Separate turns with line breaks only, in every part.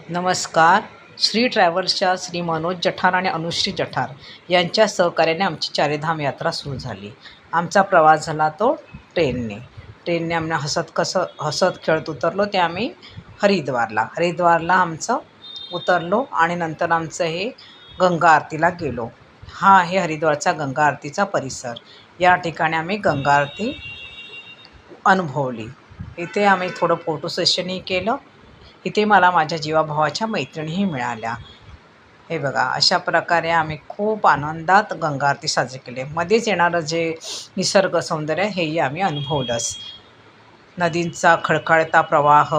नमस्कार. श्री ट्रॅव्हल्सच्या श्री मनोज जठार आणि अनुश्री जठार यांच्या सहकार्याने आमची चारीधाम यात्रा सुरू झाली. आमचा प्रवास झाला तो ट्रेनने आम्ही हसत खेळत उतरलो ते आम्ही हरिद्वारला आमचं उतरलो आणि नंतर आमचं हे गंगा आरतीला गेलो. हा आहे हरिद्वारचा गंगा आरतीचा परिसर. या ठिकाणी आम्ही गंगा आरती अनुभवली. इथे आम्ही थोडं फोटो सेशनही केलं. इथे मला माझ्या जीवाभावाच्या मैत्रिणीही मिळाल्या. हे बघा, अशा प्रकारे आम्ही खूप आनंदात गंगा आरती साजरी केली. मध्येच येणारं जे निसर्ग सौंदर्य हेही आम्ही अनुभवलंच. नदींचा खळखळता प्रवाह,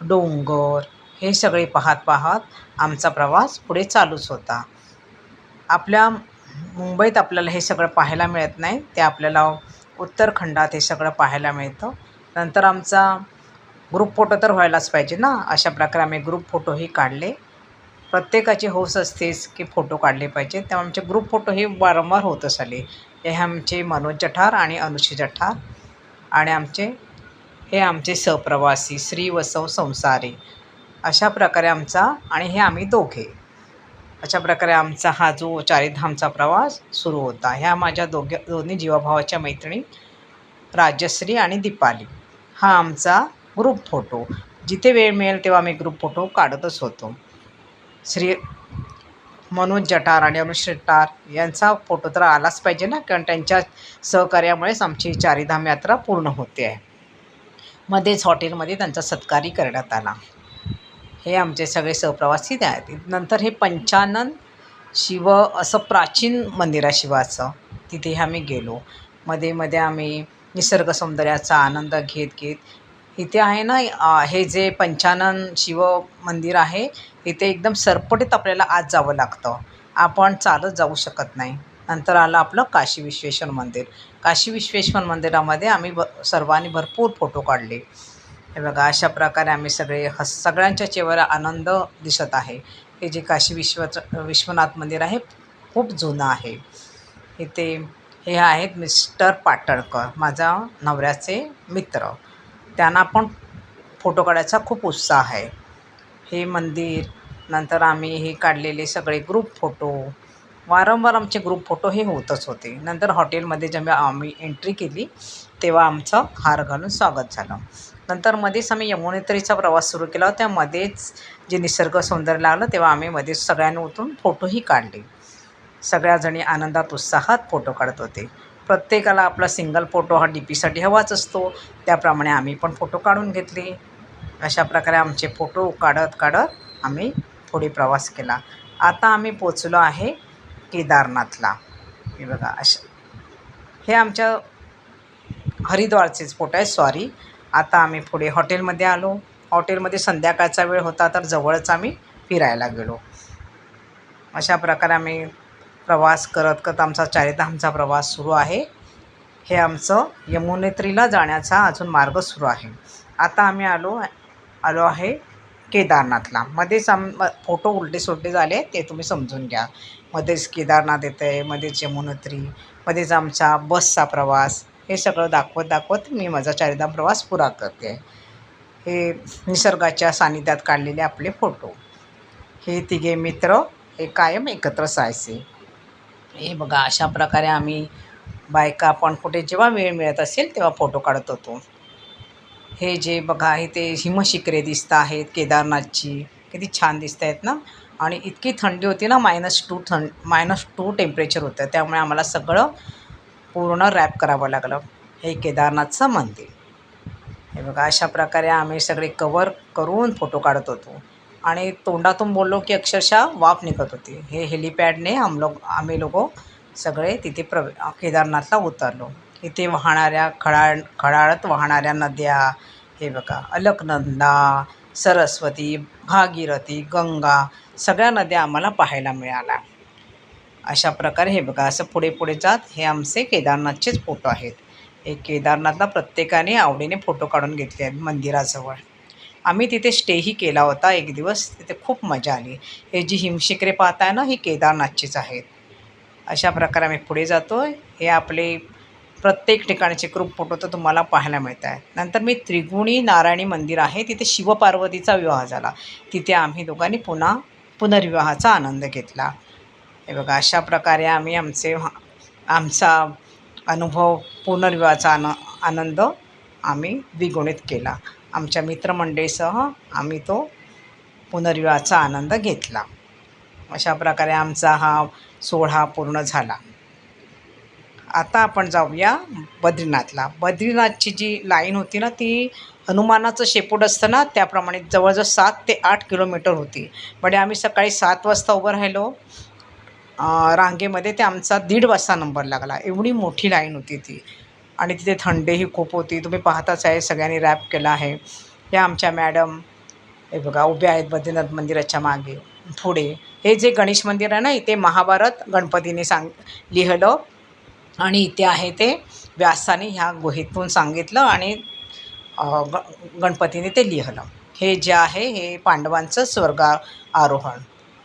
डोंगर हे सगळे पाहत आमचा प्रवास पुढे चालूच होता. आपल्या मुंबईत आपल्याला हे सगळं पाहायला मिळत नाही, ते आपल्याला उत्तराखंडात हे सगळं पाहायला मिळतं. नंतर आमचा ग्रुप फोटो तर व्हायलाच पाहिजे ना. अशा प्रकारे आम्ही ग्रुप फोटोही काढले. प्रत्येकाची हौस असतेच की फोटो काढले पाहिजे, तेव्हा आमचे ग्रुप फोटो हे वारंवार होतच आले. हे आमचे मनोज जठार आणि अनुश्री जठार आणि हे आमचे सहप्रवासी श्री वसव संसारी. अशा प्रकारे हे आम्ही दोघे. अशा प्रकारे आमचा हा जो चारीधामचा प्रवास सुरू होता. ह्या माझ्या दोन्ही जीवाभावाच्या मैत्रिणी राजश्री आणि दीपाली. हा आमचा ग्रुप फोटो. जिथे वेळ मिळेल तेव्हा आम्ही ग्रुप फोटो काढतच होतो. श्री मनोज जठार आणि अनुश्री जठार यांचा फोटो तर आलाच पाहिजे ना, कारण त्यांच्या सहकार्यामुळेच आमची चारीधाम यात्रा पूर्ण होते आहे. मध्येच हॉटेलमध्ये त्यांचा सत्कारही करण्यात आला. हे आमचे सगळे सहप्रवासी आहेत. नंतर हे पंचानन शिव असं प्राचीन मंदिर आहे शिवाचं. तिथे आम्ही गेलो. मध्ये आम्ही निसर्ग सौंदर्याचा आनंद घेत इथे आहे ना, हे जे पंचानन शिव मंदिर आहे, इथे एकदम सरपटीत आपल्याला आत जावं लागतं. आपण चालत जाऊ शकत नाही. नंतर आलं आपलं काशी विश्वेश्वर मंदिर. काशी विश्वेश्वर मंदिरामध्ये आम्ही सर्वांनी भरपूर फोटो काढले. हे बघा, अशा प्रकारे आम्ही सगळ्यांच्या चेहऱ्यावर आनंद दिसत आहे. हे जे काशी विश्वनाथ मंदिर आहे खूप जुनं आहे. इथे हे आहेत मिस्टर पाटणकर, माझ्या नवऱ्याचे मित्र. त्यांना पण फोटो काढायचा खूप उत्साह आहे. हे मंदिर, नंतर आम्ही हे काढलेले सगळे ग्रुप फोटो, वारंवार आमचे ग्रुप फोटो हे होतच होते. नंतर हॉटेलमध्ये जेव्हा आम्ही एंट्री केली तेव्हा आमचं हार घालून स्वागत झालं. नंतर मध्येच आम्ही यमुनेत्रीचा प्रवास सुरू केला. त्यामध्येच जे निसर्ग सौंदर्य लागलं तेव्हा आम्ही मध्येच सगळ्यांनी उतरून फोटोही काढले. सगळ्याजणी आनंदात उत्साहात फोटो काढत होते. प्रत्येकाला आपला सिंगल फोटो हा DPसाठी हवाच असतो. त्याप्रमाणे आम्ही पण फोटो काढून घेतले. अशा प्रकारे आमचे फोटो काढत आम्ही पुढे प्रवास केला. आता आम्ही पोचलो आहे केदारनाथला. हे बघा, हे आमच्या हरिद्वारचेच फोटो आहे. सॉरी. आता आम्ही पुढे हॉटेलमध्ये आलो. हॉटेलमध्ये संध्याकाळचा वेळ होता तर जवळच आम्ही फिरायला गेलो. अशा प्रकारे आम्ही प्रवास करत आमचा चारीधामचा प्रवास सुरू आहे. हे आमचं यमुनेत्रीला जाण्याचा अजून मार्ग सुरू आहे. आता आम्ही आलो आहे केदारनाथला. मध्येच फोटो उलटे सुलटे झाले, ते तुम्ही समजून घ्या. मध्येच केदारनाथ येतं आहे, मध्येच यमुनेत्री, मध्येच आमचा बसचा प्रवास. हे सगळं दाखवत मी माझा चारीधाम प्रवास पुरा करते. हे निसर्गाच्या सानिध्यात काढलेले आपले फोटो. हे तिघे मित्र हे कायम एकत्र जायचे. हे बघा, अशा प्रकारे आम्ही बायका आपण कुठे जेव्हा वेळ मिळत असेल तेव्हा फोटो काढत होतो. हे जे बघा, इथे हिमशिखरे दिसत आहेत केदारनाथची. किती छान दिसत आहेत ना. आणि इतकी थंडी होती ना, -2 टेम्परेचर होतं. त्यामुळे आम्हाला सगळं पूर्ण रॅप करावं लागलं. हे केदारनाथचं मंदिर. हे बघा, अशा प्रकारे आम्ही सगळे कवर करून फोटो काढत होतो. आणि तोंडातून बोललो की अक्षरशः वाफ निघत होती. हे हेलिपॅडने आम्ही लोक सगळे तिथे केदारनाथला उतरलो. इथे वाहणाऱ्या खळाळत वाहणाऱ्या नद्या, हे बघा, अलकनंदा, सरस्वती, भागीरथी, गंगा, सगळ्या नद्या आम्हाला पाहायला मिळाल्या. अशा प्रकारे हे बघा, असं पुढे जात हे आमचे केदारनाथचेच फोटो आहेत. हे केदारनाथला प्रत्येकाने आवडीने फोटो काढून घेतले आहेत मंदिराजवळ. आम्ही तिथे स्टेही केला होता एक दिवस. तिथे खूप मजा आली. हे जी हिमशिखरे पाहताय ना, ही केदारनाथचीच आहेत. अशा प्रकारे आम्ही पुढे जातो आहे. हे आपले प्रत्येक ठिकाणचे ग्रुप फोटो तर तुम्हाला पाहायला मिळत आहे. नंतर मी त्रिगुणी नारायणी मंदिर आहे, तिथे शिवपार्वतीचा विवाह झाला. तिथे आम्ही दोघांनी पुनर्विवाहाचा आनंद घेतला. हे बघा, अशा प्रकारे आम्ही आमचा अनुभव पुनर्विवाहाचा आनंद आम्ही द्विगुणित केला. आमच्या मित्रमंडळीसह आम्ही तो पुनर्विवाहाचा आनंद घेतला. अशा प्रकारे आमचा हा सोहळा पूर्ण झाला. आता आपण जाऊया बद्रीनाथला. बद्रीनाथची जी लाईन होती ना, ती हनुमानाचं शेपूट असतं ना, त्याप्रमाणे जवळजवळ 7 ते 8 किलोमीटर होती. म्हणजे आम्ही सकाळी 7 वाजता उभं राहिलो रांगेमध्ये, ते आमचा 1:30 वाजता नंबर लागला. एवढी मोठी लाईन होती ती. आणि तिथे थंडीही खूप होती. तुम्ही पाहताच आहे, सगळ्यांनी रॅप केला आहे. या आमच्या मॅडम हे बघा उभ्या आहेत बद्रीनाथ मंदिराच्या मागे. पुढे हे जे गणेश मंदिर आहे ना, इथे महाभारत गणपतीने लिहिलं आणि इथे आहे ते व्यासाने ह्या गुहेतून सांगितलं आणि गणपतीने ते लिहिलं. हे जे आहे हे पांडवांचं स्वर्गारोहण.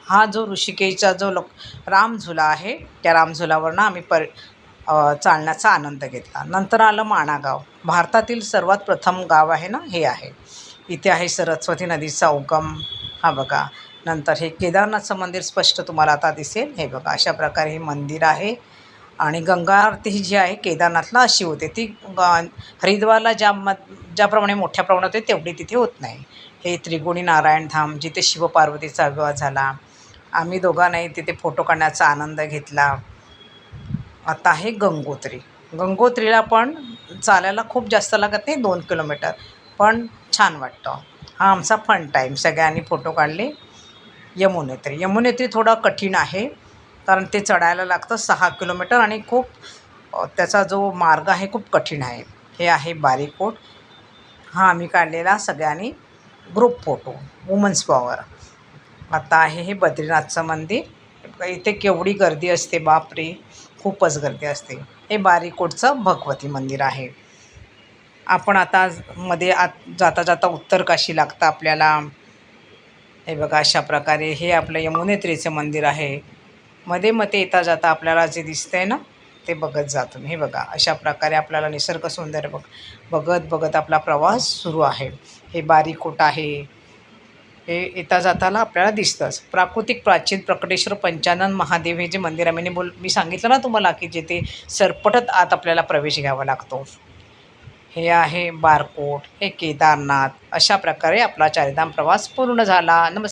हा जो ऋषिकेशचा जो रामझुला आहे, त्या रामझुलावरनं आम्ही चालण्याचा आनंद घेतला. नंतर आलं माणागाव. भारतातील सर्वात प्रथम गाव आहे ना, हे आहे. इथे आहे सरस्वती नदीचा उगम. हा बघा. नंतर हे केदारनाथचं मंदिर स्पष्ट तुम्हाला आता दिसेल. हे बघा, अशा प्रकारे हे मंदिर आहे. आणि गंगा आरती ही जी आहे केदारनाथला अशी होते, ती हरिद्वारला ज्याप्रमाणे मोठ्या प्रमाणात होते तेवढी तिथे होत नाही. हे त्रिगुणी नारायण धाम, जिथे शिवपार्वतीचा विवाह झाला. आम्ही दोघांनाही तिथे फोटो काढण्याचा आनंद घेतला. आता आहे गंगोत्री. गंगोत्रीला पण चालायला खूप जास्त लागत नाही, 2 किलोमीटर, पण छान वाटतं. हा आमचा फन टाईम. सगळ्यांनी फोटो काढले. यमुनेत्री थोडं कठीण आहे, कारण ते चढायला लागतं 6 किलोमीटर आणि खूप त्याचा जो मार्ग आहे खूप कठीण आहे. हे आहे बारीकोट. हा आम्ही काढलेला सगळ्यांनी ग्रुप फोटो, वुमन्स पॉवर. आता आहे हे बद्रीनाथचं मंदिर. इथे केवढी गर्दी असते, बापरे, खूपच गर्दी असते. हे बारीकोटचं भगवती मंदिर आहे. आपण आता मध्ये जाता जाता उत्तर काशी लागतं आपल्याला. हे बघा, अशा प्रकारे हे आपलं यमुनेत्रीचं मंदिर आहे. मध्ये येता जाता आपल्याला जे दिसतंय ना, ते बघत जातो. हे बघा, अशा प्रकारे आपल्याला निसर्ग सौंदर्य बघत आपला प्रवास सुरू आहे. हे बारीकोट आहे. हे येता जाताना आपल्याला दिसतंच. प्राकृतिक प्राचीन प्रकटेश्वर पंचानन महादेव हे जे मंदिर आहे, मी सांगितलं ना तुम्हाला की जिथे सरपटत आत आपल्याला प्रवेश घ्यावा लागतो. हे आहे बारकोट. हे केदारनाथ. अशा प्रकारे आपला चारधाम प्रवास पूर्ण झाला. नमस्कार.